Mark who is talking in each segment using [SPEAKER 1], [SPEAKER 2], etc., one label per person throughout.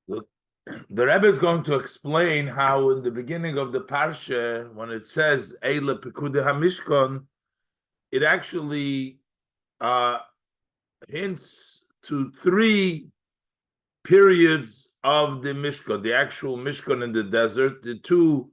[SPEAKER 1] The Rebbe is going to explain how in the beginning of the parsha, when it says Eile Pikudei HaMishkan, it actually uh, hints to three periods of the Mishkan, the actual Mishkan in the desert, the two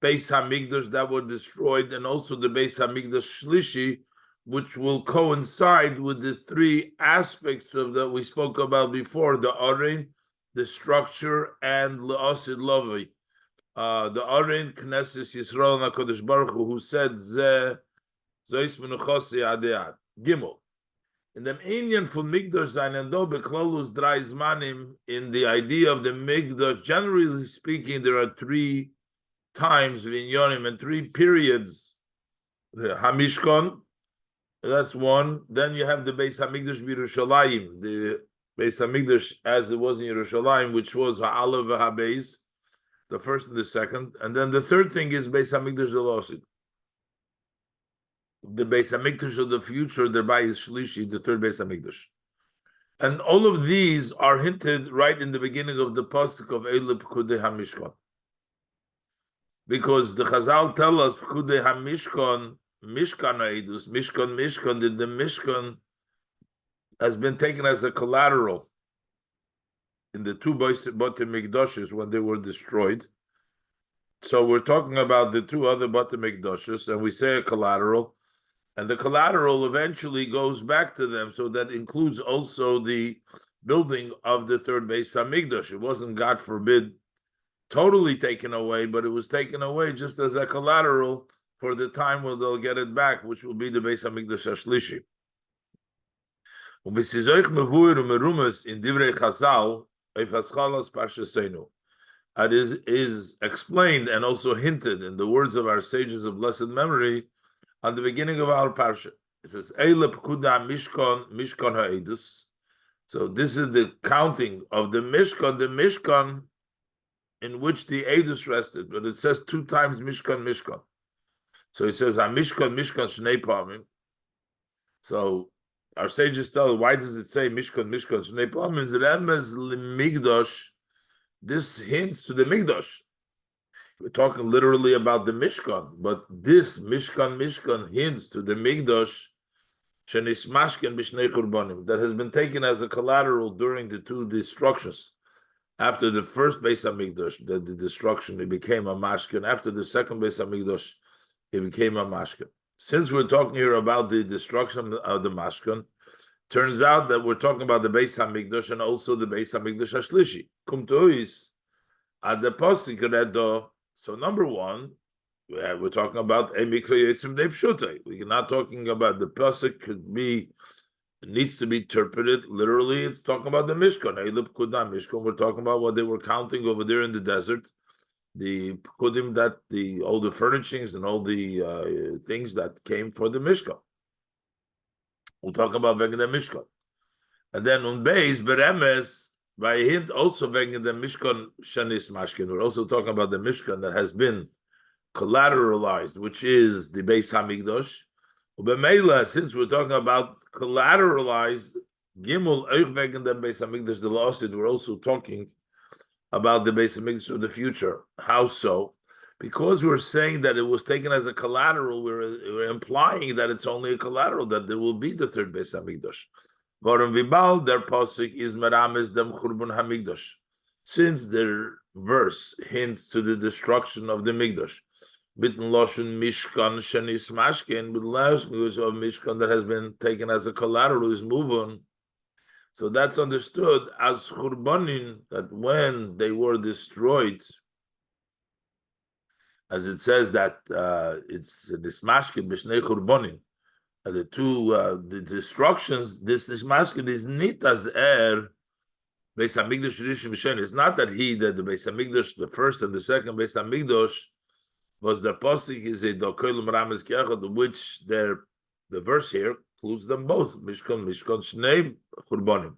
[SPEAKER 1] Beis Hamikdash that were destroyed, and also the Beis Hamikdash Shlishi, which will coincide with the three aspects of that we spoke about before: the Arin, the structure, and Le'asid Lavi. The Arin, Knesset Yisrael and HaKadosh Baruch Hu, who said, Ze Zois Menuchos Yadeat. Gimel. In the Indian for Migdash sein and do beklolus drei zmanim, in the idea of the Migdash, generally speaking, there are three times vinyonim and three periods. The Hamishkon, that's one. Then you have the Beis Hamikdash Yerushalayim, the Beis Hamikdash as it was in Yerushalayim, which was Ha'alav v'Habeis, the first and the second. And then the third thing is Beis Hamikdash Delosid. The Beis Hamikdash of the future, thereby is Shlishi, the third Beis Hamikdash. And all of these are hinted right in the beginning of the pasuk of Eile Pikudei HaMishkan. Because the Chazal tell us, Pikudei HaMishkan, Mishkan Eidus, Mishkan, that the Mishkan has been taken as a collateral in the two Botei Mikdashes when they were destroyed. So we're talking about the two other Botei Mikdashes, and we say a collateral, and the collateral eventually goes back to them. So that includes also the building of the third Beis Hamikdash. It wasn't, God forbid, totally taken away, but it was taken away just as a collateral for the time when they'll get it back, which will be the Beis Hamikdash Hashlishi. In Divrei Chazal, it is explained and also hinted in the words of our sages of blessed memory on the beginning of our parsha. It says, Eile Pikudei Mishkan Ha'edus. So this is the counting of the Mishkan in which the Edus rested, but it says two times Mishkan. So it says Mishkan Shnei Pamim. So our sages tell, why does it say Mishkan Shnei Pamim? Remez Limigdosh. This hints to the Migdosh. We're talking literally about the Mishkan, but this Mishkan hints to the Migdosh Shenismashken B'Shnei Churbanim, that has been taken as a collateral during the two destructions. After the first Beis Hamikdash, the destruction, it became a mashkin. After the second Beis Hamikdash, it became a mashkin. Since we're talking here about the destruction of the mashkin, turns out that we're talking about the Beis Hamikdash and also the Beis Hamikdash Hashlishi. Kum tois ad the pasuk redo. So number one, we're talking about a mikra yitzim de pshutai. We're not talking about the pasuk could be. It needs to be interpreted literally. It's talking about the Mishkan. We're talking about what they were counting over there in the desert. The Pekudim, that all the furnishings and all the things that came for the Mishkan. We'll talk about wegen the Mishkan. And then on base, Beremes, by hint also wegen the Mishkan Shanis Mashkin. We're also talking about the Mishkan that has been collateralized, which is the Beis Hamikdash. Since we're talking about collateralized Gimel Eichwegen the Beis Hamikdash the Lasid, we're also talking about the Beis Hamikdash of the future. How so? Because we're saying that it was taken as a collateral, we're implying that it's only a collateral, that there will be the third Beis Hamikdash. Varam Vibal, their pasuk is Merames dem Churban Hamikdash. Since their verse hints to the destruction of the Mikdash. Bitten Loshen Mishkan Shanis Mashkin, but last news of Mishkan that has been taken as a collateral is moving. So that's understood as Churbanin, that when they were destroyed, as it says that it's this Mashkin Bishnei Churbanin, the two the destructions, this Mashkin is nit as Beis Hamikdash Rishon Mishen. It's not that the Beis Hamikdash, the first and the second Beis Hamikdash, was the pasuk is a dokolim rames kechad, which the verse here includes them both. Mishkan shnei churbanim.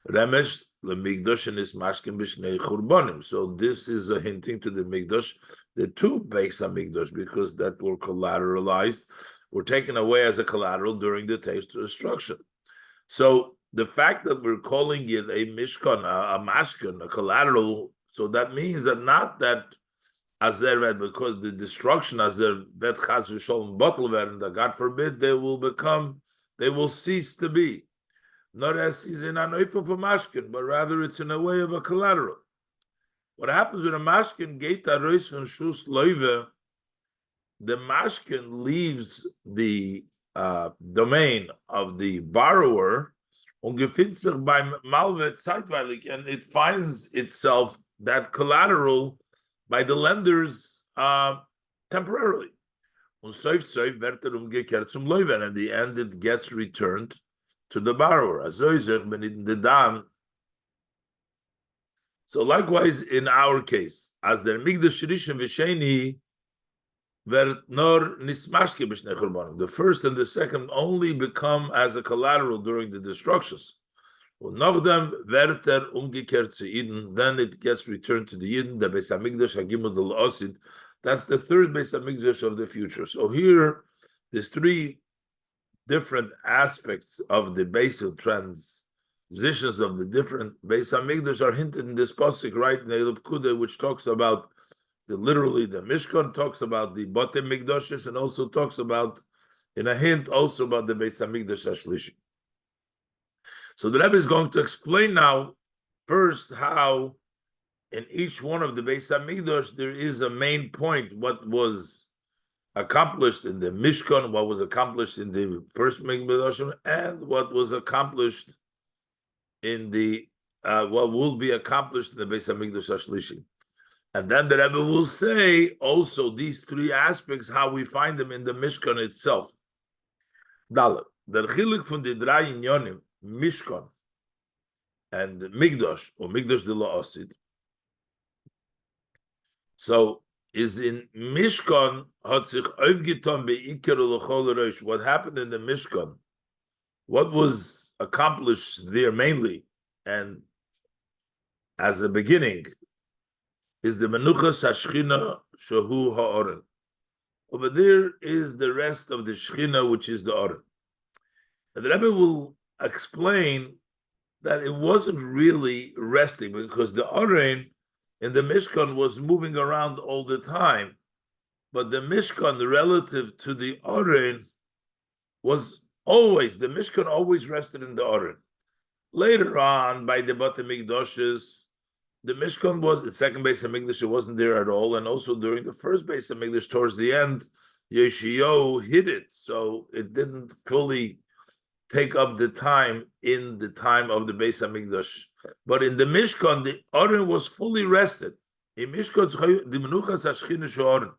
[SPEAKER 1] Remesh lemigdash and is mashkin b'shnei churbanim. So this is a hinting to the migdash, the two Beis Hamikdash, because that were collateralized, were taken away as a collateral during the destruction. So the fact that we're calling it a mishkan, a mashkan, a collateral, so that means that not that azer, because the destruction azer bet chas v'sholom bottle werden, that God forbid they will cease to be. Not as is in an oifel for mashkin, but rather it's in a way of a collateral. What happens with a mashkin gate arois von shus loive, the mashkin leaves the domain of the borrower und gefindt sich beim Malvet zeitweilig, and it finds itself that collateral by the lenders temporarily. Und soif wird umgekehrt zum Leuven, and in the end it gets returned to the borrower. So likewise in our case, as der Migdash Rishon v'Sheni wird nor nismashke b'shnei churbanim. The first and the second only become as a collateral during the destructions. Und nachdem wird umgekehrt zu Eden, then it gets returned to the Eden, the Beis HaMikdash HaGimel Del Osid. That's the third Beis HaMikdash of the future. So here, there's three different aspects of the basic transitions of the different Beis HaMikdash are hinted in this pasuk, right? In the Pikudei, which talks about literally the Mishkan, talks about the Bate Mikdashes, and also talks about, in a hint, also about the Beis HaMikdash HaShlishi. So the Rebbe is going to explain now, first, how in each one of the Beis HaMikdash there is a main point, what was accomplished in the Mishkan, what was accomplished in the first Mikdash, and what was accomplished in the what will be accomplished in the Beis HaMikdash HaShlishi. And then the Rebbe will say also these three aspects, how we find them in the Mishkan itself. Dalet, der Chilik von the drei Inyonim, Mishkan and Migdash, or Migdash de la Osid. So, is in Mishkan, hat sich aufgetan be'ikar l'chol rosh. What happened in the Mishkan, what was accomplished there mainly, and as a beginning, is the Menuchas HaShechina Shehu HaOren. Over there is the rest of the Shechina, which is the Oren. And the Rebbe will explain that it wasn't really resting, because the Oren in the Mishkan was moving around all the time. But the Mishkan, relative to the Oren, was always, the Mishkan always rested in the Oren. Later on, by the Bate Mikdashes, the Mishkan was, the second Beis HaMikdash, it wasn't there at all. And also during the first Beis HaMikdash, towards the end, Yeshio hid it. So it didn't fully take up the time in the time of the Beis HaMikdash. But in the Mishkan, the Oren was fully rested. In Mishkan, the Menuchas HaShechina She'oren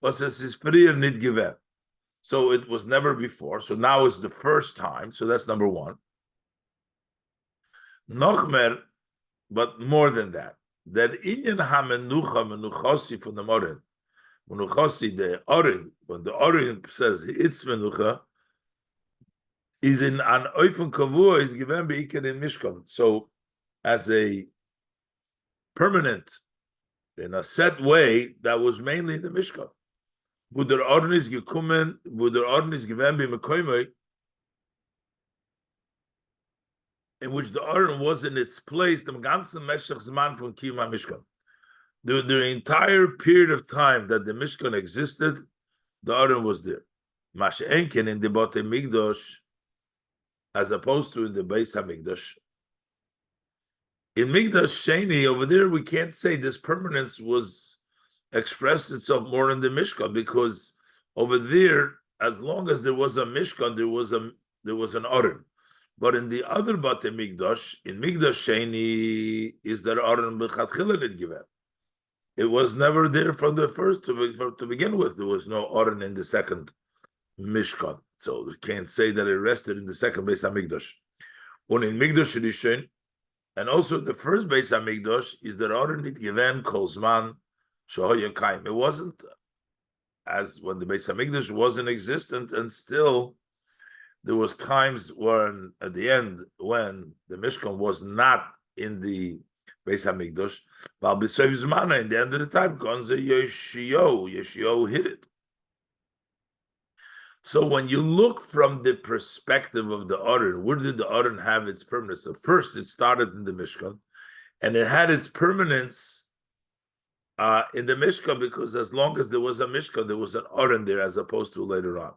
[SPEAKER 1] was as his prayer nit given. So it was never before. So now it's the first time. So that's number one. Nochmer, but more than that inyan menuchasi from the Oren, menuchasi the Oren, when the Oren says it's menucha, is in an oifen kavua, is given beikar in Mishkan. So as a permanent, in a set way, that was mainly in the Mishkan. Wo der Oren is gekommen, wo der Oren is given b'mekoymei, in which the Oren was in its place, the ganzen Meshach Zman from Kiyum Mishkan. The entire period of time that the Mishkan existed, the Oren was there. Mash'enken in the Bate Mikdash, as opposed to in the Beis HaMikdash. In Mikdash Sheni, over there, we can't say this permanence was expressed itself more in the Mishkan, because over there, as long as there was a Mishkan, there was an Oren. But in the other Bate Mikdash, in Mikdash Sheni, is there Oren b'chatchila nit given. It was never there from the first to begin with. There was no Oren in the second Mishkan. So we can't say that it rested in the second Beis HaMikdash. When in Mikdash Rishon, and also the first Beis HaMikdash, is there Oren nit given kol zman shehoya kaim. It wasn't as when the Beis HaMikdash wasn't existent, and still there was times when, at the end, when the Mishkan was not in the Beis HaMikdash, but b'soif zmana, in the end of the time, Yeshio hid it. So when you look from the perspective of the Aron, where did the Aron have its permanence? So first, it started in the Mishkan, and it had its permanence in the Mishkan because as long as there was a Mishkan, there was an Aron there as opposed to later on.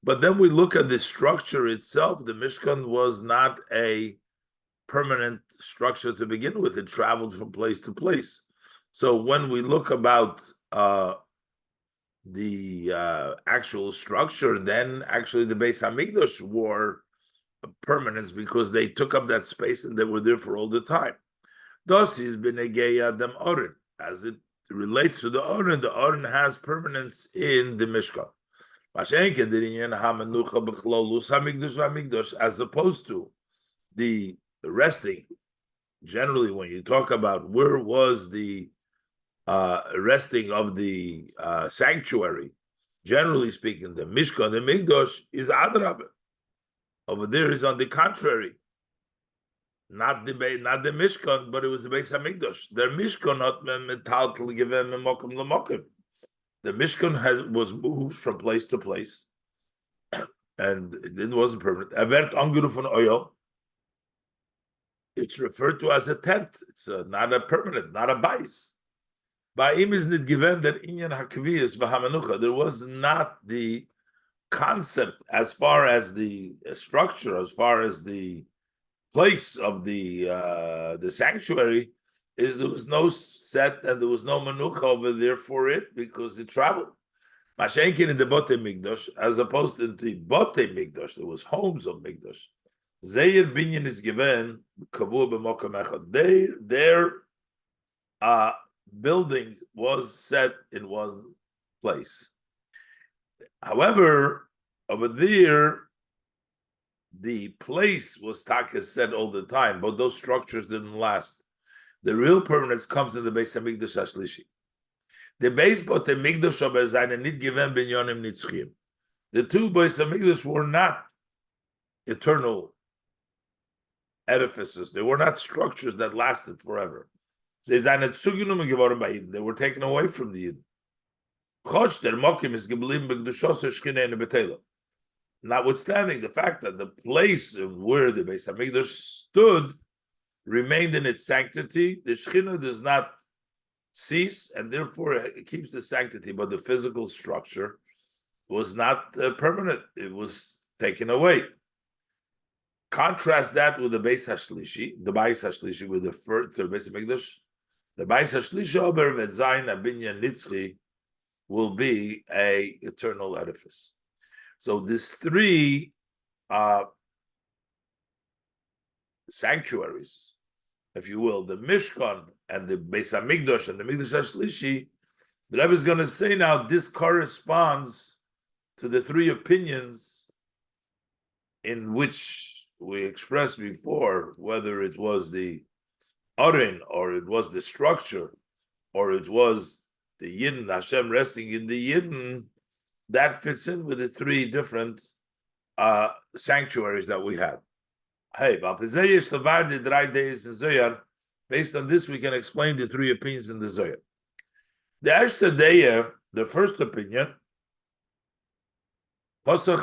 [SPEAKER 1] But then we look at the structure itself. The Mishkan was not a permanent structure to begin with. It traveled from place to place. So when we look about the actual structure, then actually the Beis Hamikdash wore permanence because they took up that space and they were there for all the time. Thus is b'negei dem Oren. As it relates to the Oren has permanence in the Mishkan. As opposed to the resting. Generally, when you talk about where was the resting of the sanctuary, generally speaking, the Mishkan, the Mikdash is Adrab. Over there is on the contrary, not the Mishkan, but it was the Beis Hamikdash. Their Mishkan not metal given memokim lemokim. The Mishkan was moved from place to place, and it wasn't permanent. Avert angerufen oil. It's referred to as a tent. It's not a permanent, not a bais. By him is not given that inyan hakviyas v'hamanucha. There was not the concept as far as the structure, as far as the place of the sanctuary. Is there was no set and there was no manucha over there for it because it traveled. Mashenkin in the Bote Migdosh, as opposed to the Bote Migdosh, there was homes of Migdosh. Zeir binyan is given kavu b'mokom echad. Their building was set in one place. However, over there, the place was takas set all the time, but those structures didn't last. The real permanence comes in the Beis Hamikdash Ashlishi. The Beis Bote Migdosh aber seine nit given binyanim nitzchim. The two Beis Hamikdash were not eternal edifices. They were not structures that lasted forever. They were taken away from the Yidden. Notwithstanding the fact that the place where the Beis Hamikdash stood remained in its sanctity, the Shekhinah does not cease, and therefore it keeps the sanctity, but the physical structure was not permanent. It was taken away. Contrast that with the Beis Hashlishi, with the third Beis Hamikdash. The Beis Hashlishi Ober Vetzayin Abinyan Nitzchi will be a eternal edifice. So these three sanctuaries, if you will, the Mishkan and the Beis Hamikdash and the Mikdash Hashlishi, the Rebbe is going to say now this corresponds to the three opinions in which we expressed before, whether it was the Arin, or it was the structure, or it was the Yidden, Hashem resting in the Yidden, that fits in with the three different sanctuaries that we had. Hey, based on this, we can explain the three opinions in the Zohar. The Ashta Deya, the first opinion, it was the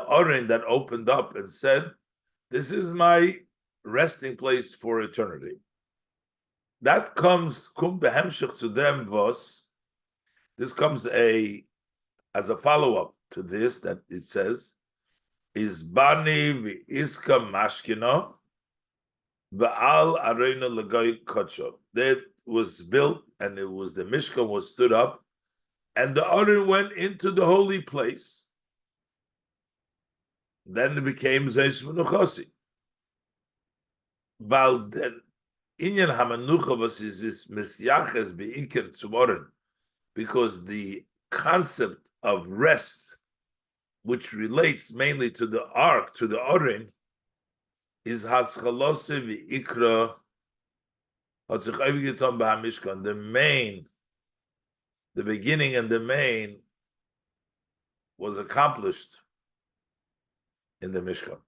[SPEAKER 1] Arin that opened up and said, this is my resting place for eternity. That comes to them vos. This comes as a follow-up to this, that it says, is bani v'iska mashkina v'al arena l'goy kodsho. That was built, and it was the Mishkan was stood up, and the Aron went into the holy place. Then it became Zeis Menuchasi. Weil den Inyan Hamanucha was is this Mesyaches be'ikir zum Aron, because the concept of rest, which relates mainly to the ark, to the Aron, is Haschalose v'ikra Hatzich Eivigeton b'hamishkan. The beginning and the main was accomplished in the Mishkan.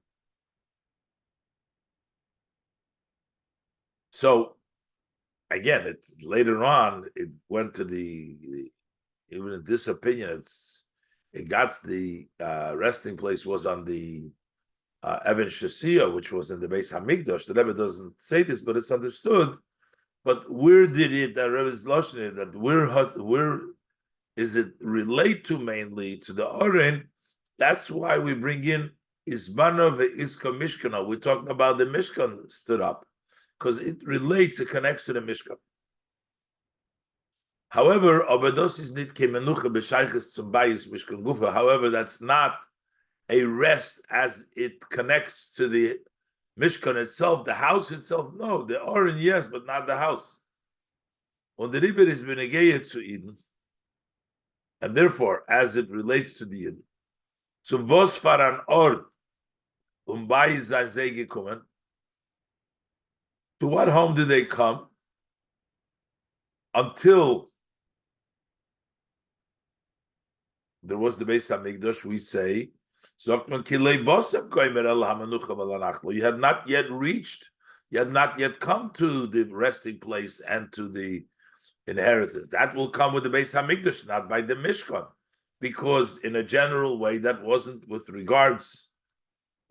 [SPEAKER 1] So, again, later on, it went to the even in this opinion, it got the resting place was on the Evan Shasia, which was in the Beis Hamikdash. The Rebbe doesn't say this, but it's understood. But where did it? That Rebbe's lashon that where is it relate to mainly to the Oren? That's why we bring in Isbana ve'Iska Mishkana. We're talking about the Mishkan stood up because it relates, it connects to the Mishkan. However, Obedos is nit kemenucha b'shayches zum bayis Mishkan Gufa. However, that's not a rest as it connects to the Mishkan itself, the house itself. No, the Oren, yes, but not the house. Und the Riber is benegeya to Eden, and therefore, as it relates to the Eden, so vos faran Ort bayis zay gekommen. To what home did they come? Until there was the Beis Hamikdash, we say, you had not yet reached, you had not yet come to the resting place and to the inheritance. That will come with the Beis Hamikdash, not by the Mishkan, because in a general way, that wasn't with regards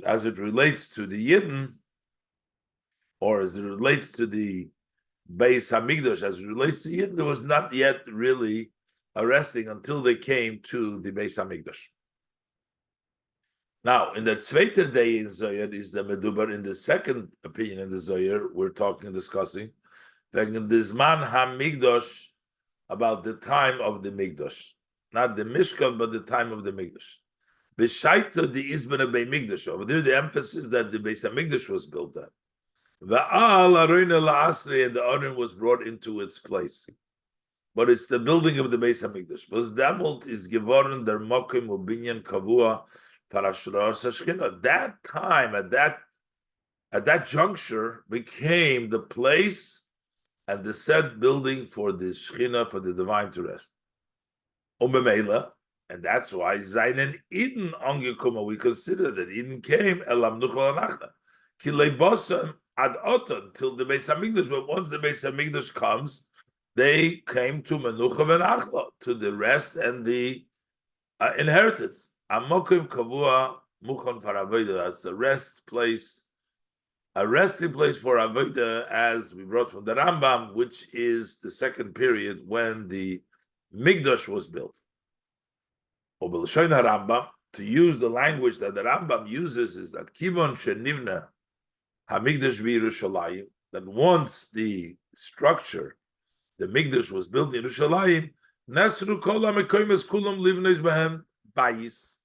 [SPEAKER 1] as it relates to the Yidden, or as it relates to the Beis Hamikdash, as it relates to Yidden, there was not yet really arresting until they came to the Beis Hamikdash. Now, in the Zweiter day in Zohar is the Medubar. In the second opinion in the Zohar, we're discussing wegen the Zman HaMikdash, about the time of the Mikdash, not the Mishkan, but the time of the Mikdash. B'shaita the Izbana Bei Mikdash. Over there, the emphasis that the Beis Hamikdash was built at. Va'al Aroina La'asri, and the Aron was brought into its place. But it's the building of the Beis Hamikdash. Was damult is geworden der Mokim Ubinyan Kavua Parashras Hashchina. That time, at that juncture, became the place and the set building for the Shechina, for the divine to rest. Umemela, and that's why Zainen Eden Angekuma, we consider that Eden came Elam Nuchal Anachna. Kilei Bosam Ad Otan, till the Beis Hamikdash, but once the Beis Hamikdash comes, they came to Menucha v'Nachla, to the rest and the inheritance. Amokim Kavua Muchon Faravoida, that's a rest place, a resting place for Avoida, as we brought from the Rambam, which is the second period when the Mikdash was built. Rambam, to use the language that the Rambam uses, is that Kivon Shenivna Hamikdash v'Yerushalayim, that once the structure, the Mikdash was built in Yerushalayim, Nasru Kol HaMekoymes Kulam Livneis Behen Bayis,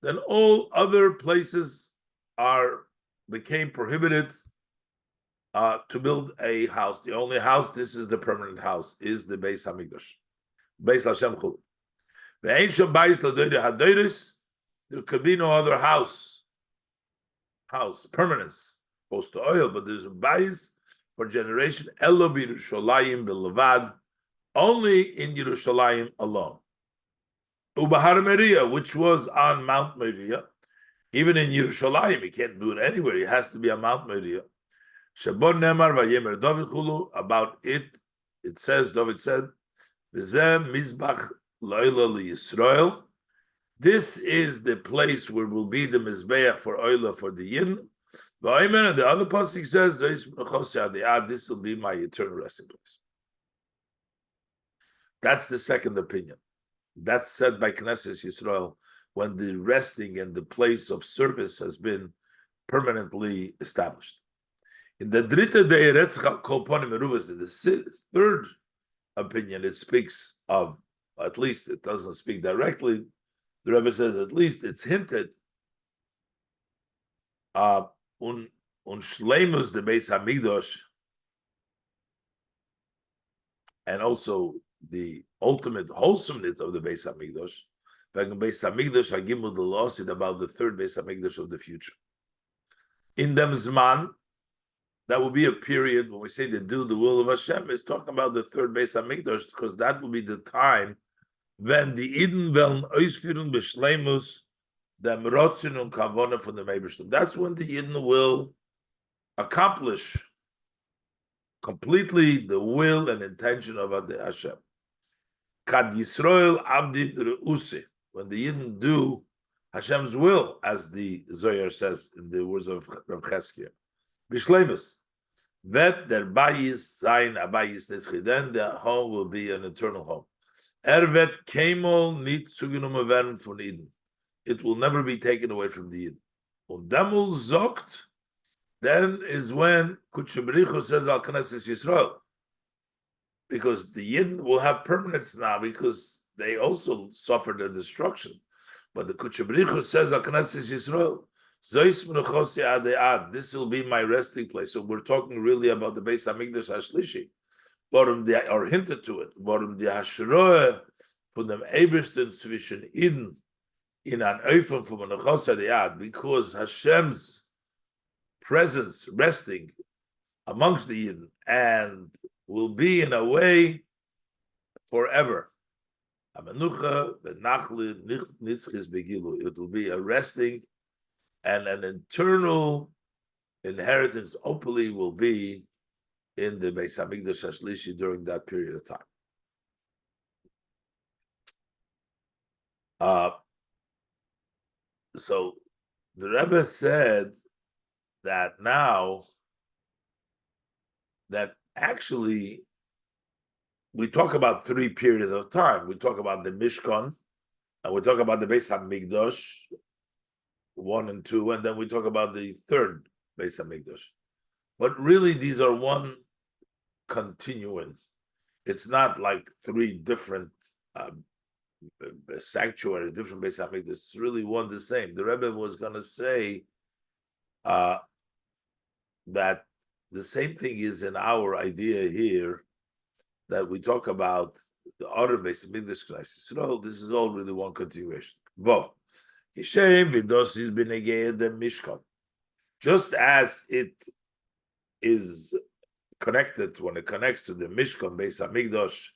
[SPEAKER 1] then all other places became prohibited to build a house. The only house, this is the permanent house, is the Beis Hamikdash. Beis Lashem Chul. Ve'ein shom bayis l'doyre hadoyres, there could be no other house, permanence, opposed to oil, but there's a bayis for generation, elo b'Yerushalayim b'levad, only in Yerushalayim alone. Ubahar Moriah, which was on Mount Moriah, even in Yerushalayim, you can't do it anywhere, it has to be on Mount Moriah. Shabon Nemar vayemer David Chulu, about it says, David said, V'zeh mizbach lo'ila liYisrael. This is the place where will be the mizbeach for oila for the yin. V'aymer, and the other pasuk says, this will be my eternal resting place. That's the second opinion. That's said by Knesset Yisrael when the resting and the place of service has been permanently established. In the Dritte de Eretzcha Kolponim Meruvas, in the third opinion, it speaks of, at least it doesn't speak directly, the Rebbe says at least it's hinted, un shleimus the Beis Hamikdash, and also the ultimate wholesomeness of the Beis Hamikdash. Beis Hamikdash Hagimul the loss is about the third Beis Hamikdash of the future. In them Zman, that will be a period when we say they do the will of Hashem, is talking about the third Beis Hamikdash, because that will be the time when the Eden werden ausführen beschleimus dem Rotzen und Kavone von dem Ebersten. That's when the Eden will accomplish completely the will and intention of Hashem. Kad Yisrael Avdin Re'use, when the Yidden do Hashem's will, as the Zohar says in the words of Rav Cheskia. Bishlemus. Vet der Bayis Zayin Abayis Netzchi, then the home will be an eternal home. Ervet Kemol nicht zugenommen werden von Eden. It will never be taken away from the Eden. Und Demul Zogt, then is when Kutchebrichu says Al Knesset Yisrael. Because the Yidden will have permanence now because they also suffered a destruction. But the Kutchebrichu says Al Knesset Yisrael. This will be my resting place. So we're talking really about the Beis Hamikdash Hashlishi. Or hinted to it. Warum die Hashroe von dem Ebersten zwischen Eden in an Öfen von Menachos Ad, because Hashem's presence resting amongst the Eden and will be in a way forever. It will be a resting and an eternal inheritance openly will be in the Beis Hamikdash Hashlishi during that period of time. So the Rebbe said that now that actually we talk about 3 periods of time. We talk about the Mishkan, and we talk about the Beis Hamikdash 1 and 2, and then we talk about the third Beis Hamikdash. But really, these are one continuing. It's not like 3 different sanctuaries, different Beis Hamikdash. It's really one the same. The Rebbe was going to say that the same thing is in our idea here that we talk about the other Beis Hamikdash crisis. So this is all really one continuation. But just as it is connected when it connects to the Mishkan Beis Hamikdash,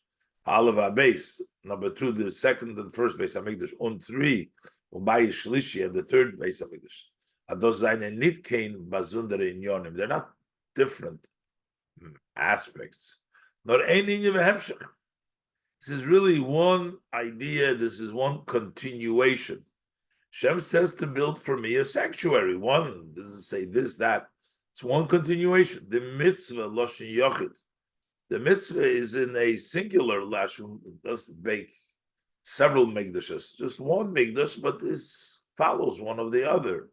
[SPEAKER 1] Alava base, number 2, the second and first Beis Hamikdash, and 3, Bayis Shlishi, and the third Beis Hamikdash. They're not different aspects. Not anything of a hemshech. This is really one idea. This is one continuation. Shem says to build for me a sanctuary. One doesn't say this, that. It's one continuation. The mitzvah loshen yochid. The mitzvah is in a singular lashon. It doesn't make several mikdashes. Just one mikdash, but this follows one of the other.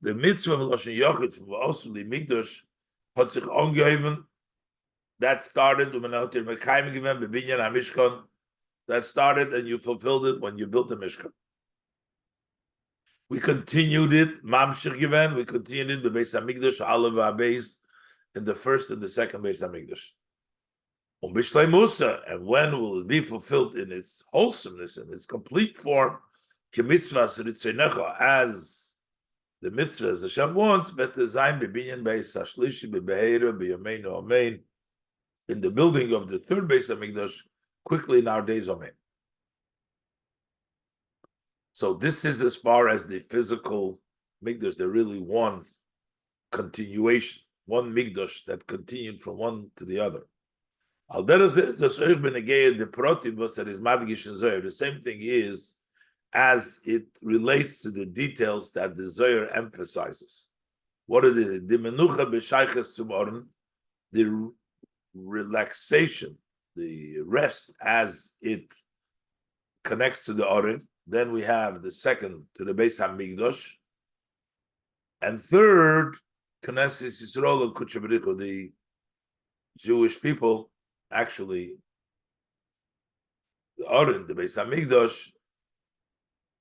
[SPEAKER 1] The mitzvah loshen yochid from also the mikdash hat sich angeheben. That started that started and you fulfilled it when you built the Mishkan. We continued it, Mamshir given, we continued the Beis Hamikdash, Alav Beis, in the first and the second Beis Hamikdash. And when will it be fulfilled in its wholesomeness, in its complete form, as the mitzvah as Hashem wants, in the building of the third Beis Hamikdash, quickly in our days, amen. So this is as far as the physical mikdash. They're really one continuation, one mikdash that continued from one to the other. The same thing is as it relates to the details that the Zohar emphasizes. What are the menucha b'shayches zum oren, the relaxation, the rest as it connects to the oren. Then we have the second to the Beis Hamikdash, and third, Knesset Yisrael and Kutchebrichu, the Jewish people, actually, the Oren, the Beis Hamikdash,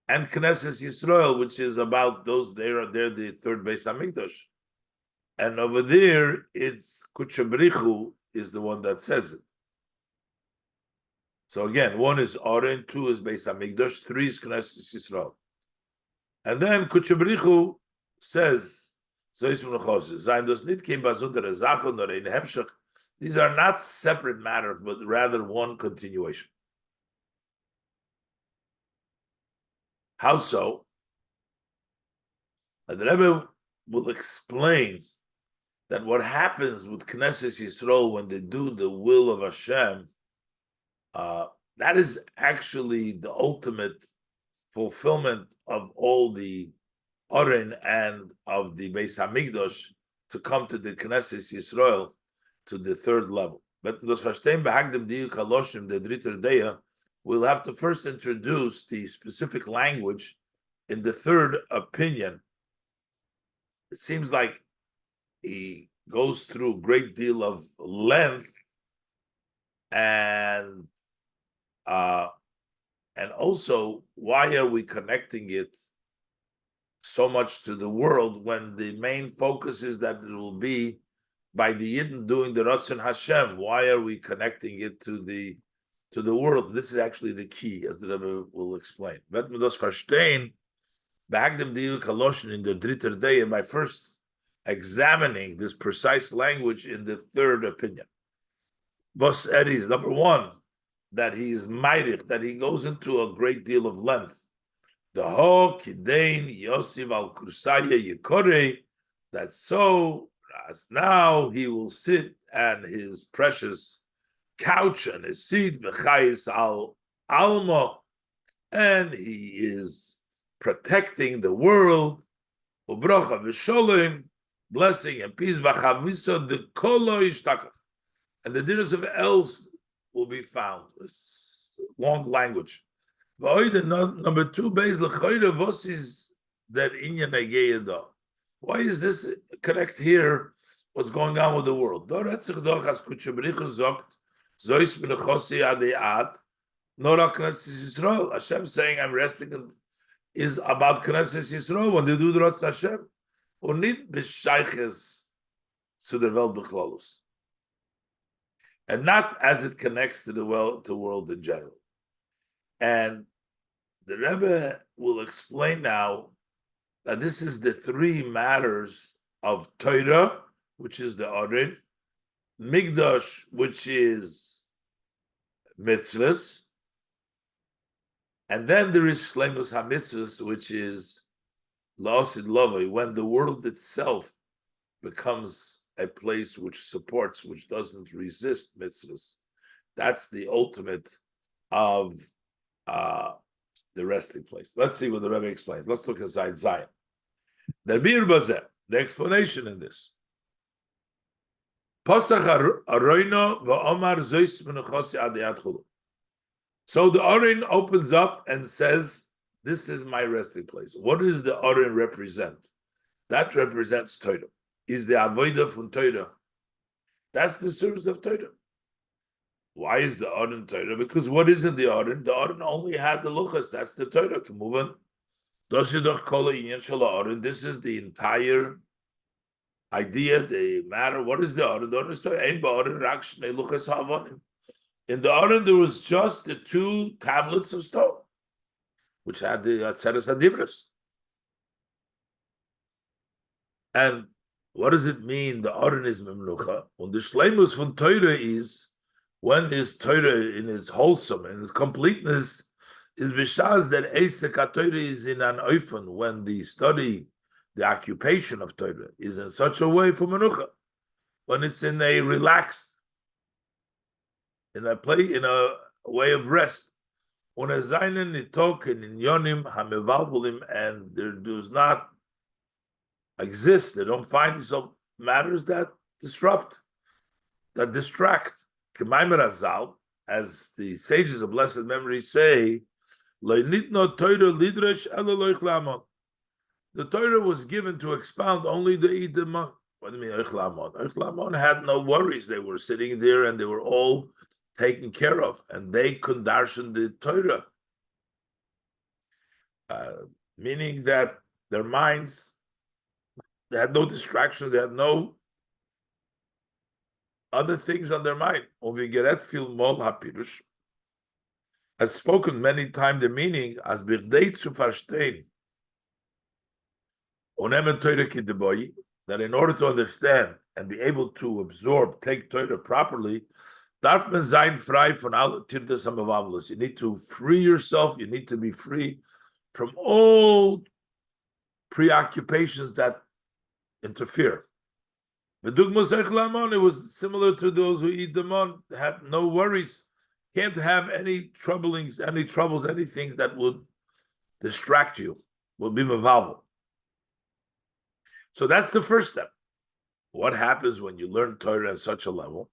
[SPEAKER 1] and Knesset Yisrael, which is about those, they're the third Beis Hamikdash. And over there, it's Kutchebrichu is the one that says it. So again, 1 is Oren, 2 is Beis Hamikdash, 3 is Knesset Yisrael. And then Kutchebrichu says, these are not separate matters, but rather one continuation. How so? And the Rebbe will explain that what happens with Knesset Yisrael when they do the will of Hashem, that is actually the ultimate fulfillment of all the Oren and of the Beis Hamikdash to come to the Knesset Yisrael to the third level. But das Verstehen behagdem diuk haloshim the dritter deya, we'll have to first introduce the specific language in the third opinion. It seems like he goes through a great deal of length and also, why are we connecting it so much to the world when the main focus is that it will be by the Yidden doing the Ratzon Hashem? Why are we connecting it to the world? This is actually the key, as the Rebbe will explain. Wird man das verstehen, behagdem diuk haloshen in the dritter day, by first examining this precise language in the third opinion. Was is number one, that he is ma'irich, that he goes into a great deal of length. The ho kidein yosiv al kursaya yikore, that so as now he will sit and his precious couch and his seat v'chayis al alma, and he is protecting the world. Ubracha v'sholem, blessing and peace v'chavisa the kolo ishtakach, and the dinners of else will be found. It's long language. Number two, what is that inyan ageyada? Why is this connect here? What's going on with the world? Hashem saying, I'm resting is about Knesset Yisrael when they do the Ratzon Hashem. Und nicht bescheiches zu der Welt bechlolus. And not as it connects to the world in general. And the Rebbe will explain now that this is the three matters of Torah, which is the Oren, Migdash, which is mitzvahs, and then there is Shleimus HaMitzvahs, which is La'asid Lavai, when the world itself becomes a place which supports, which doesn't resist mitzvahs. That's the ultimate of the resting place. Let's see what the Rebbe explains. Let's look inside Zion. The explanation in this. So the Oren opens up and says, this is my resting place. What does the Oren represent? That represents Torah. Is the avodah from Torah. That's the service of Torah. Why is the Oren Torah? Because what is in the Oren? The Oren only had the luchas. That's the Torah. This is the entire idea, the matter. What is the Oren? The Oren is Torah. In the Oren, there was just the two tablets of stone, which had the Atzeres Adibras. And what does it mean? The Oren is Memnucha. And the Shleimus from Torah is when this Torah in its wholesome and its completeness is Bishaz that Esek HaTorah is in an oifen, when the study, the occupation of Torah is in such a way for Menucha, when it's in a relaxed, in a way of rest. When a Zainen nitok and in Yonim Hamevalvulim, and there does not exist, they don't find themselves matters that disrupt, that distract. K'maimer Azal, as the sages of blessed memory say, the Torah was given to expound only the Idamon. What do you mean, Eichlamon? Eichlamon had no worries. They were sitting there and they were all taken care of, and they could darshan the Torah. Meaning that their minds, they had no distractions, they had no other things on their mind. Has spoken many times the meaning as birdei zu verstehen. That in order to understand and be able to absorb, take Torah properly, darf man sein frei von alle tirdes hamavavlos. You need to free yourself. You need to be free from all preoccupations that interfere. It was similar to those who eat the mon, had no worries. Can't have any troubles, anything that would distract you, will be mevavel. So that's the first step. What happens when you learn Torah at such a level?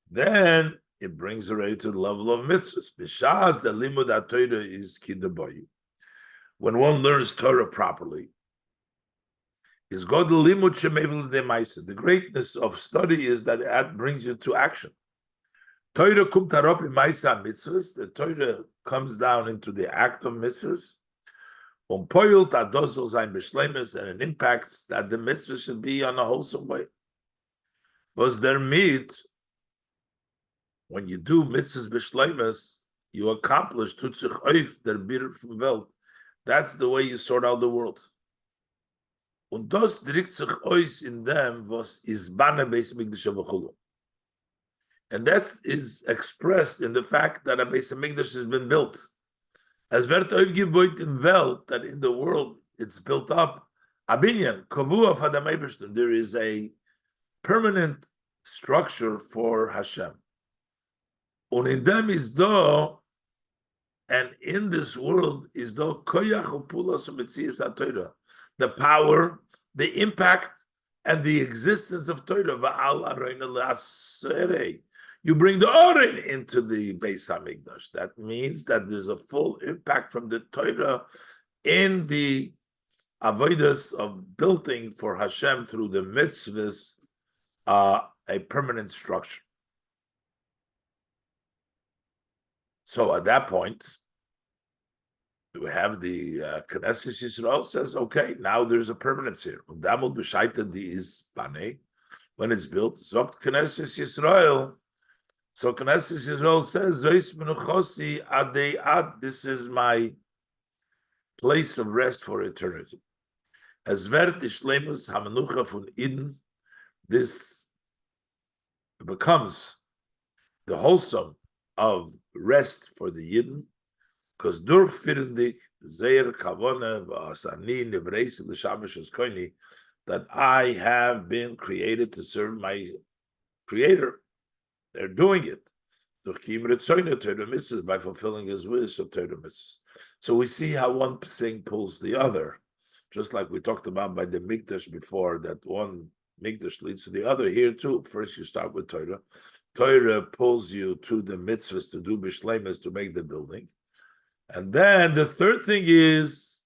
[SPEAKER 1] Then it brings already to the level of mitzvahs. B'shas the limud Torah is kidaboyu. When one learns Torah properly, is God limud shemevil demaisa. The greatness of study is that it brings you to action. Torah kum tarop maisa mitzvahs. The Torah comes down into the act of mitzvahs. Poilt adosol zayin b'shleimus, and it impacts that the mitzvah should be on a wholesome way. Was there meat? When you do mitzvahs b'shleimus, you accomplish tutzich oif der bir from Welt. That's the way you sort out the world. Und das drückt sich aus in them was is bana beis mikdash v'chulu. And that is expressed in the fact that a beis mikdash has been built. As wird aufgebaut in Welt, that in the world it's built up. Abinyan kavua fadam eibishtim. There is a permanent structure for Hashem. Und in them is do, and in this world is do koyach upulas u'metzias haTorah. The power, the impact, and the existence of Torah. You bring the Oren into the Beis HaMikdash. That means that there's a full impact from the Torah in the avodas of building for Hashem through the mitzvahs, a permanent structure. So at that point, we have the Knesset Yisrael says, okay, now there's a permanence here. When it's built, Zogt Knesset Yisrael. So Knesset Yisrael says, this is my place of rest for eternity. As Vert Ishlemus Hamanucha von Eden, this becomes the wholesome of rest for the Yidden, because durchfindig zeir kavona v'asani nevreis l'shamish koini, that I have been created to serve my Creator. They're doing it durch kim retzoyne Torah mitzvahs, by fulfilling His wish of Torah mitzvahs. So we see how one thing pulls the other, just like we talked about by the mikdash before, that one mikdash leads to the other. Here too, first you start with Torah. Torah pulls you to the mitzvahs to do bishleimus, to make the building. And then the third thing is,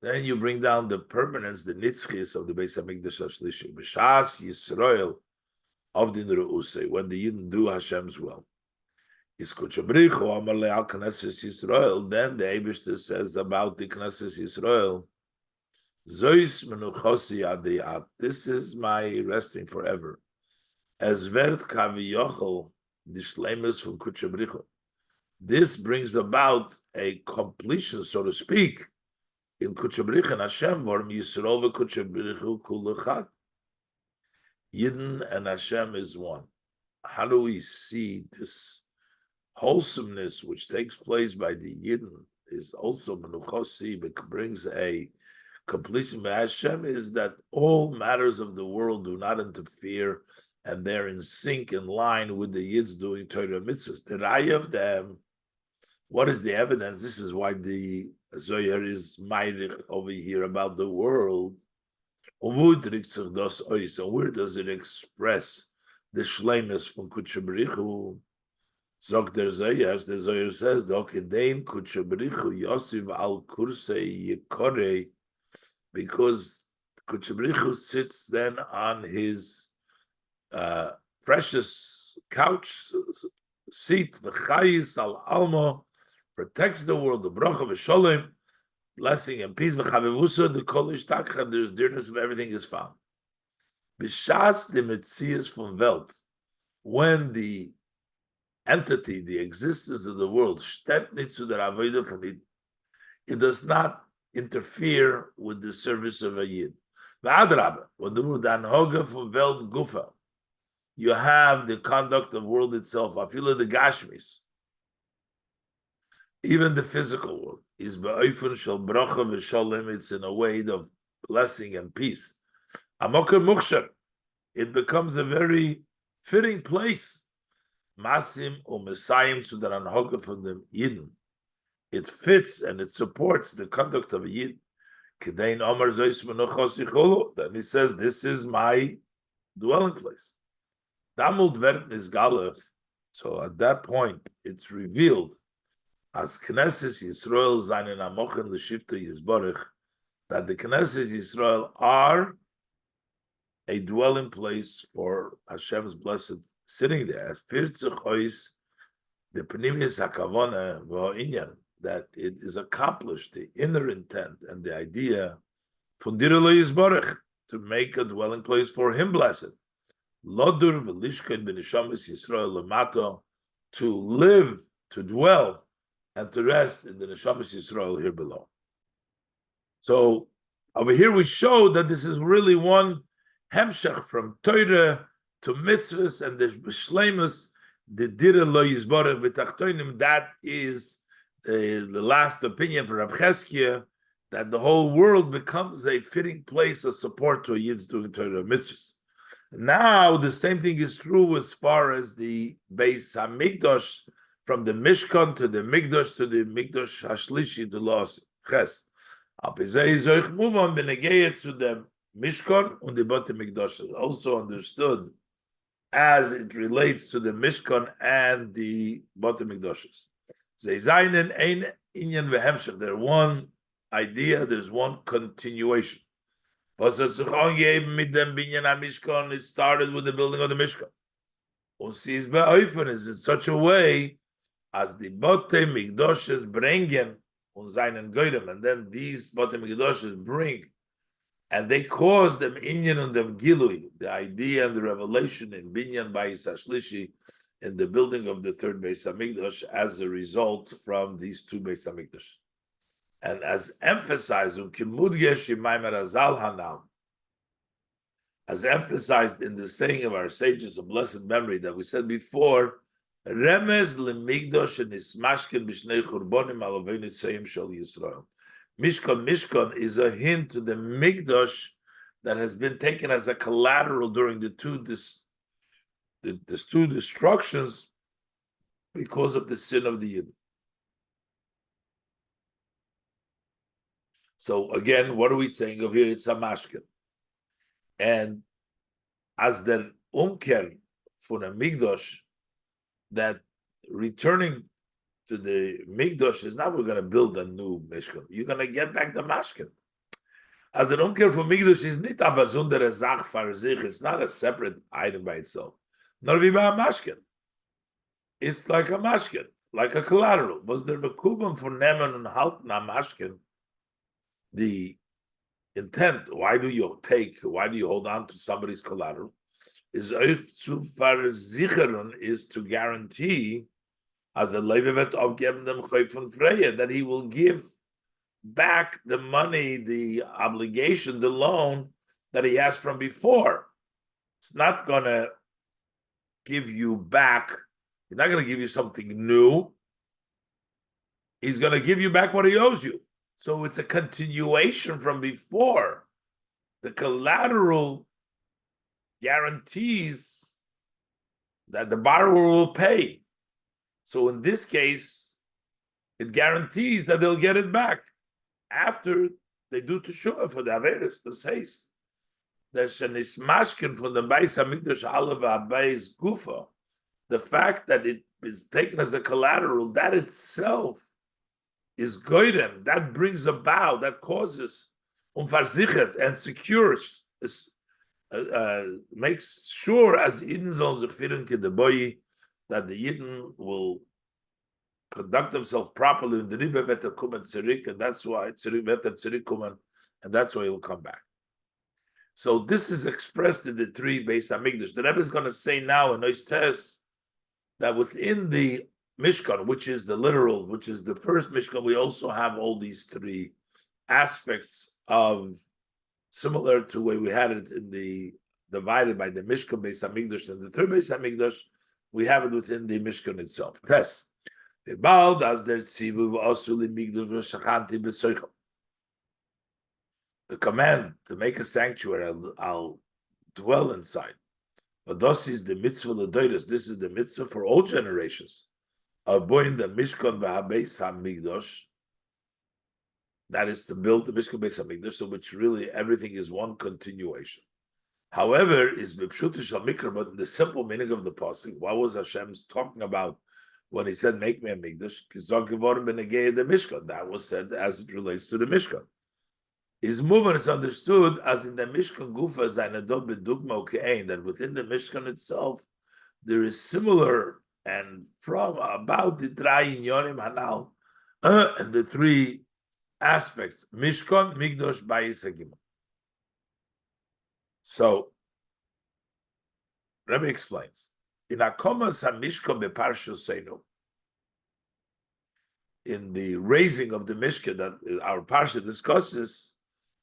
[SPEAKER 1] then you bring down the permanence, the nitzchis of the Beis HaMikdash HaShlishi. B'shas Yisrael of the Re'usei, when the Yidden do Hashem's will. Is Kuchabrichu Amar Le'al Knesset Yisrael, then the Eibishter says about the Knesset Yisrael, Zois Menuchosi Adiyat, this is my resting forever. As Vert Kaviyochel, the Shleimus from Kuchabrichu. This brings about a completion, so to speak, in Kuchabrich and Hashem, Vorm Yisrael v'Kuchabrichu Kulechad. Yidden and Hashem is one. How do we see this wholesomeness which takes place by the Yidden is also Menuchosi, but brings a completion by Hashem, is that all matters of the world do not interfere, and they're in sync, in line with the Yids doing Torah mitzvahs. The Raya of them, what is the evidence? This is why the Zohar is ma'irich over here about the world. And where does it express the shleimus from Kuchabrichu? Zog der Zohar, the Zohar says, Dokedein Kuchabrichu Yosiv al Kursei Yekore, because Kuchabrichu sits then on his precious couch seat, v'chayis al alma, protects the world, the bracha v'sholem, blessing and peace, v'chavevusa, the kolish takcha, there's dearness of everything is found. B'shas the metzias from Welt, when the entity, the existence of the world, shtet nitzu der avodah from it, it does not interfere with the service of a yid. V'adrabah, when the anhoga from Welt gufa, you have the conduct of the world itself, afila the gashmis, even the physical world, is ba'ofen shel bracha v'shalom, it's in a way of blessing and peace. Amokar mukhshar, it becomes a very fitting place Masim Umesayim to the Anhoga from the Yidden. It fits and it supports the conduct of a Yid. Then he says, this is my dwelling place. So at that point, it's revealed as Knesset Yisrael Zayin Amochen L'Shifta Yisborich, that the Knesset Yisrael are a dwelling place for Hashem's blessed sitting there. As the Pnimius Hakavona V'Inyan, that it is accomplished, the inner intent and the idea from Direlo Yisborich, to make a dwelling place for Him blessed. Lodur v'lishkein b'neshamis Yisrael lemato, to live, to dwell, and to rest in the neshamis Yisrael here below. So over here we show that this is really one hemshech from Torah to mitzvahs, and the shleimus, the dira lo yizborech v'tachtonim. That is the last opinion for Rav Cheskia, that the whole world becomes a fitting place of support to a yid's doing Torah mitzvahs. Now the same thing is true as far as the Beis Hamikdash, from the Mishkan to the Mikdash to the Mikdash Hashlishi to Los Ches. Move on to the Mishkan and the Bate Mikdash, also understood as it relates to the Mishkan and the Bate Mikdashes. They're one idea, there's one continuation. It started with the building of the Mishkan. Is in such a way as the Bote Mikdoshes bringen und seinen Goyim, and then these Bote Mikdoshes bring, and they cause them Inyan and them Gilui, the idea and the revelation in Binyan Bayis Hashlishi, in the building of the third Beis Hamikdash, as a result from these two Beis Hamikdash. And as emphasized, as emphasized in the saying of our sages of blessed memory that we said before, Remez lemigdosh and ismashkin b'shnei churbonim alavenu seim shel Yisrael. Mishkan is a hint to the migdosh that has been taken as a collateral during the two destructions because of the sin of the Yid. So again, what are we saying over here? It's a mashkin. And as the umker for a migdosh, that returning to the migdosh is not we're going to build a new mishkan. You're going to get back the mashkin. As the umker for migdosh is nit abazundere zach for sich. It's not a separate item by itself. Nor wie bei a mashkin. It's like a mashkin, like a collateral. Was there mekubam for nemen and halten a mashkin? The intent, why do you hold on to somebody's collateral? Is to guarantee as a levivet of giving them von Freya, that he will give back the money, the obligation, the loan that he has from before. It's not going to give you back. He's not going to give you something new. He's going to give you back what he owes you. So it's a continuation from before. The collateral guarantees that the borrower will pay. So in this case, it guarantees that they'll get it back after they do teshuva for the averis, the says. There's an ismashkin from the Beis Hamikdash Alav Abayis Gufa. The fact that it is taken as a collateral, that itself is goyrem, that brings about, that causes unfarzichert and secures, makes sure as Yidden zon sich führen kedeboyi, that the Yidden will conduct themselves properly in the Ribe Veter Kumen Tzirik, and that's why Tzirik Kumen, and that's why he will come back. So this is expressed in the three Beis Hamikdash. The Rebbe is going to say now in Ois Tes that within the Mishkan, which is the literal, which is the first Mishkan, we also have all these three aspects of, similar to where we had it in the divided by the Mishkan Beis Hamikdash and the third Beis Hamikdash, we have it within the Mishkan itself. Yes. The command to make a sanctuary, I'll dwell inside. But this is the mitzvah l'doros. This is the mitzvah for all generations. Aboin the Mishkan v'habeis hamigdosh. That is to build the Mishkan Beis Hamikdash, so which really everything is one continuation. However, is b'pshuta shal mikra, but the simple meaning of the pasuk. What was Hashem talking about when He said, "Make me a mikdash"? The Mishkan. That was said as it relates to the Mishkan. His movement is understood as in the Mishkan Gufa Zainadot Bedugma Ukein, that within the Mishkan itself there is similar and from about the Drai Yonim Hanal and the three aspects Mishkan, Migdosh, Bayis, Hagimah. So Rebbe explains in Akomas HaMishkan Beparshu Seinu, in the raising of the Mishkan that our parsha discusses,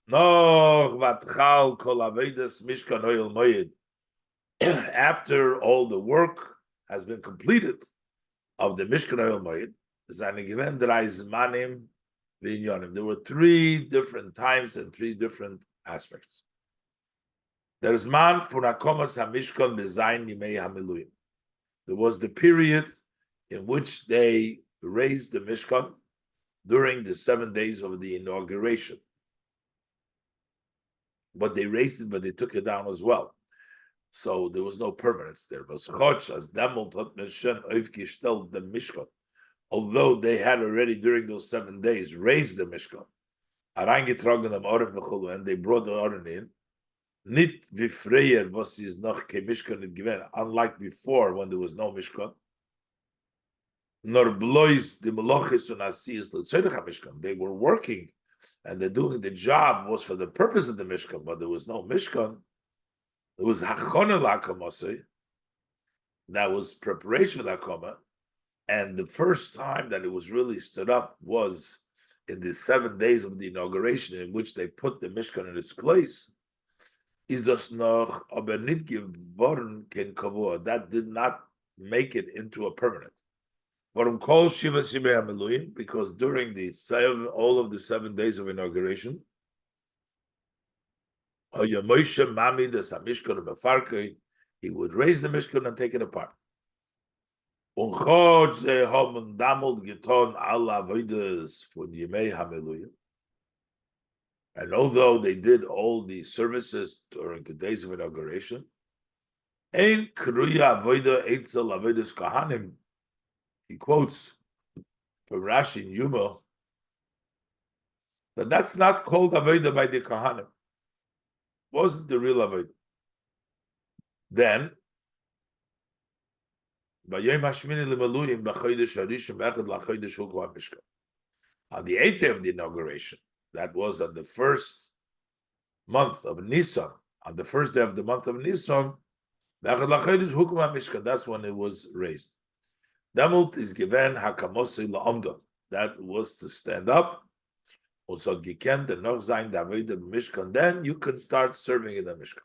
[SPEAKER 1] no vatchal kol avedas Mishkan Oyel Moyed. After all the work has been completed of the Mishkan Oyel Moed, there were three different times and three different aspects. There's man funakomas hamishkan bezayin yimei hamiluim. There was the period in which they raised the Mishkan during the 7 days of the inauguration. But they raised it, but they took it down as well. So there was no permanence there. Although they had already during those 7 days raised the Mishkan, and they brought the Oren in, nit vifreyer was is noch ke Mishkan nit given, unlike before when there was no Mishkan. Nor blois the melochis and asiyas l'tzorech Mishkan. They were working, and they're doing the job was for the purpose of the Mishkan, but there was no Mishkan. It was hachona l'hakamosei. That was preparation for the hakoma, and the first time that it was really stood up was in the 7 days of the inauguration, in which they put the Mishkan in its place. Is das noch aber nicht geworden kein kavua? That did not make it into a permanent. Warum kol shiva shibei hamiluim? Because during all of the 7 days of inauguration, he would raise the Mishkan and take it apart. And although they did all the services during the days of inauguration, he quotes from Rashi in Yuma that that's not called Avodah by the Kohanim. Wasn't the real Avodah. Then, on the 8th day of the inauguration, that was on the first month of Nisan, on the first day of the month of Nisan, that's when it was raised. Damult is given hakamosei la'omdom. That was to stand up. Also, giken the noch sein David Mishkan. Then you can start serving in the Mishkan.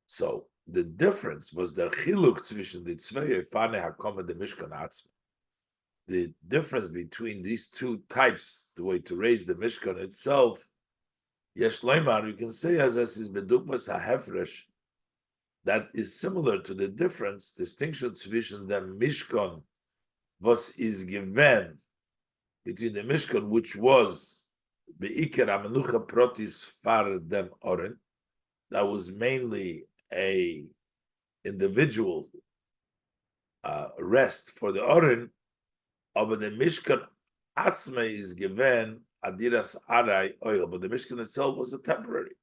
[SPEAKER 1] So the difference was the chiluk zwischen the zwei Fane hakoma the Mishkan atzma. The difference between these two types, the way to raise the Mishkan itself, yesh leimar, you can say as this is bedugmas hahefresh. That is similar to the distinction between the Mishkan was is given between the Mishkan, which was the Iker Amenucha Protis Far Dem Oren, that was mainly a individual rest for the Oren, but the Mishkan Atzme is given Adiras Arai oil, but the Mishkan itself was a temporary.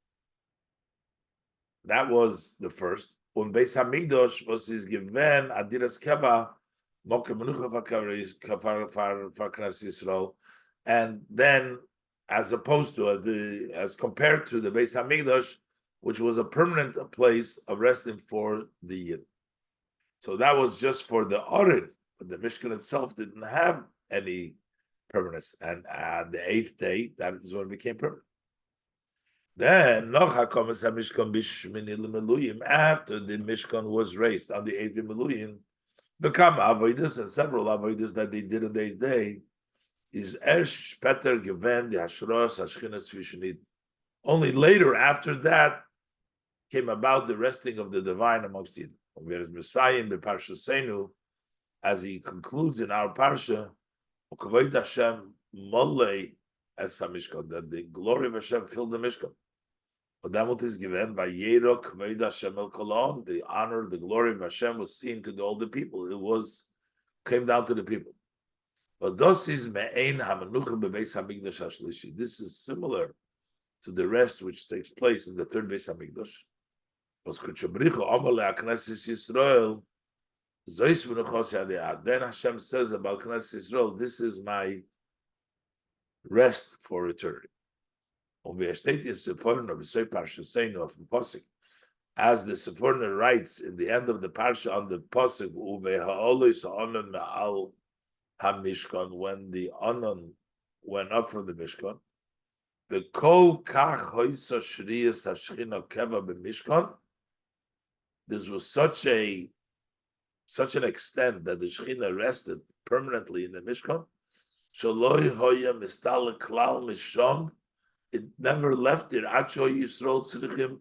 [SPEAKER 1] That was the first. Und Beis Hamikdash was is given Adiras Keva Mokem Menucha Far Knas Yisrael, and then as opposed to as compared to the Beis Hamikdash, which was a permanent place of resting for the Yid. So that was just for the Oren, but the Mishkan itself didn't have any permanence. And the 8th day, that is when it became permanent. Then, after the Mishkan was raised on the 8th day Meluyim, become avodas, and several avodas that they did on the 8th day, is Peter given the Hashros Hashchina Tzvishnit. Only later, after that, came about the resting of the divine amongst Yidden. Whereas Messiah in the Parsha Senu, as he concludes in our Parsha, Kavod Hashem Molei as Hamishkan, that the glory of Hashem filled the Mishkan. But that what is given by Yero Kavod Hashem El Kolon, the honor, the glory of Hashem was seen to all the people. It came down to the people. But this is Me'ein HaMenucha Bebeis HaMikdash HaShlishi. This is similar to the rest which takes place in the third Beis HaMikdash. Then Hashem says about Knesset Yisrael, this is my rest for eternity. As the Sephorah writes in the end of the parsha on the pasuk, when the Anon went up from the Mishkan, the kol kach hoisa shriyas hashchina keva b'Mishkan. This was such an extent that the Shechina rested permanently in the Mishkan. Shaloi hoya mistal klal misham. It never left it. Acho Yisrael tzrichim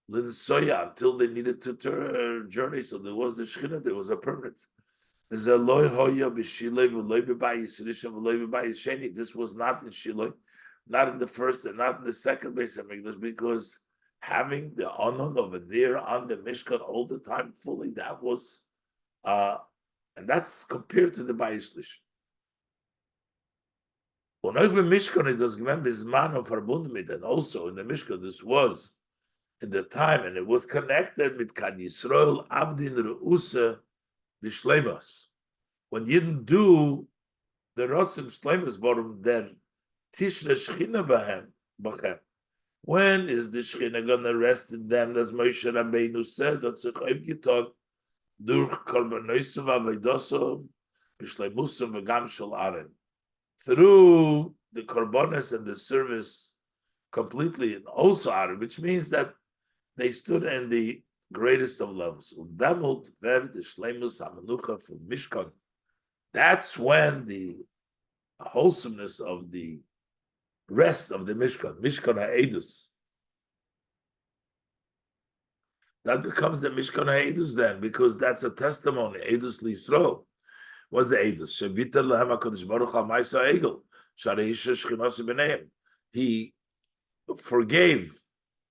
[SPEAKER 1] linsoya, until they needed to journey. So there was the Shechina. There was a permanence. This was not in Shiloh, not in the first and not in the second Beis Hamikdash, because having the Anon over there on the Mishkan all the time fully, that was, and that's compared to the Bayis Shlish. And also in the Mishkan, this was in the time, and it was connected with Kan Yisrael Avdin Re'usa B'Shleimas. When you didn't do the Rotzim Shleimas Borum, then Tishra Shechina B'chem. When is the Shechina going to rest in them? As Moshe Rabbeinu said, that's a Chayiv Giton, Durch Korbanosov Avedosov, B'Shleimusov V'gam Shel Aaron. Through the Korbanos and the service completely, and also Aaron, which means that they stood in the greatest of levels. Udamot ver the Shleimus HaMenucha from Mishkan. That's when the wholesomeness of the rest of the Mishkan HaEdus, that becomes the Mishkan HaEdus then, because that's a testimony. Edus L'Yisrael was the Edus. Shevitar Lehem HaKadosh Baruch HaMaisa Egel Sharei Shechinasu B'neim. He forgave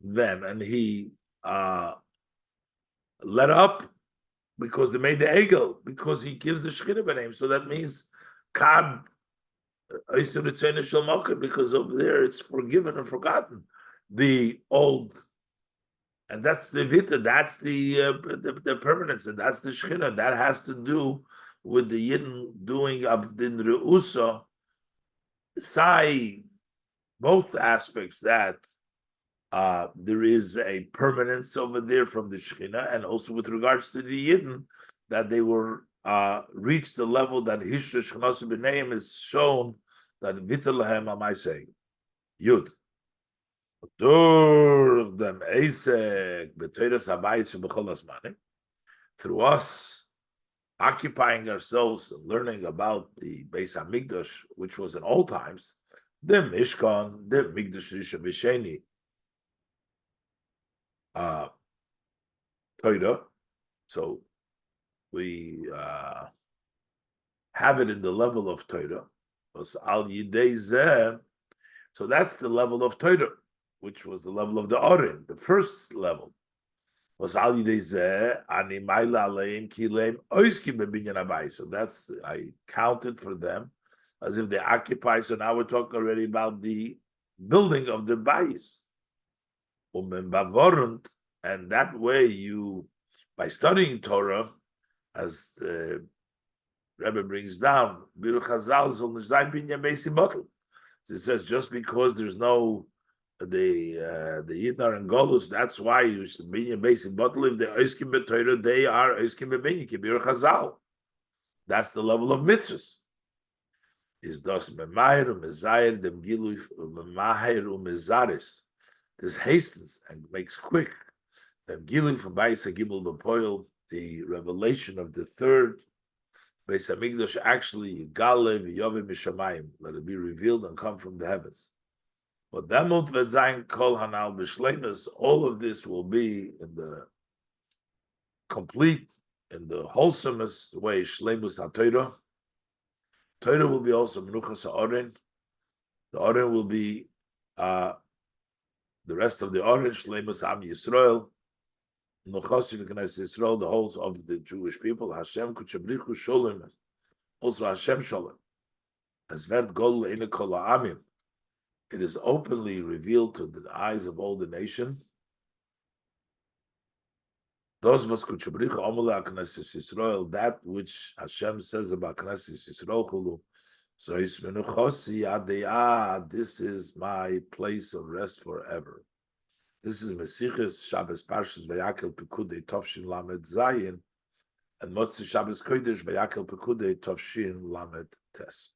[SPEAKER 1] them and he let up because they made the Egel, because he gives the Shechina B'neim. So that means Kad because over there it's forgiven and forgotten. The old, and that's the Vita, that's the permanence, and that's the Shechina. That has to do with the Yidden doing Abdin Re'usa, Sai, both aspects, that there is a permanence over there from the Shechina, and also with regards to the Yidden, that they were reached the level that Hishra Shechinasu B'neim is shown that Vital Lahem Amaisei Yud. Dur them Eisek B'Teiras Habayis B'Chol Asmanim. Through us occupying ourselves and learning about the Beis Hamikdash, which was in old times, the Mishkan, the Mikdash Rishon V'Sheni, Torah. So we have it in the level of Torah. So that's the level of Torah, which was the level of the Orim, the first level. So that's, I counted for them as if they occupy. So now we're talking already about the building of the Bais. And that way you, by studying Torah, as the Rebbe brings down, so it says just because there's no the Yidnar and Golus, that's why you should be in basic bottle. If they're Oiskim b'Torah, they are Oiskim b'Binyan Kibir Chazal. That's the level of mitzvahs. Is das Memayer u'Mezayer dem Gilu Memayer u'Mezaris. This hastens and makes quick dem Gilu from Bayis HaGimel b'Poil, the revelation of the third Beis Hamikdash, actually Gale v'Yovim Mishamayim, let it be revealed and come from the heavens. But demut v'zayin kol hanal b'shleimus, all of this will be in the complete, in the wholesomest way, shleimus ha-Torah. Torah will be also menuchas ha'oren. The oren will be the rest of the oren, shleimus am Yisrael. Nochosim Knesset Yisrael, the whole of the Jewish people. Hashem kuchabrichu sholem, also Hashem sholem. As vert gol le'ine kol ha'amim. It is openly revealed to the eyes of all the nations. Those was kuchabrichu omala Knesset Yisrael, that which Hashem says about Knesset Yisrael chulu. So it's menuchosi adeyah. This is my place of rest forever. This is Mesiches Shabbos Parshas Vayakel Pikudei Tovshin Lamed Zayin, and Motzi Shabbos Kodesh Vayakel Pikudei Tovshin Lamed Tes.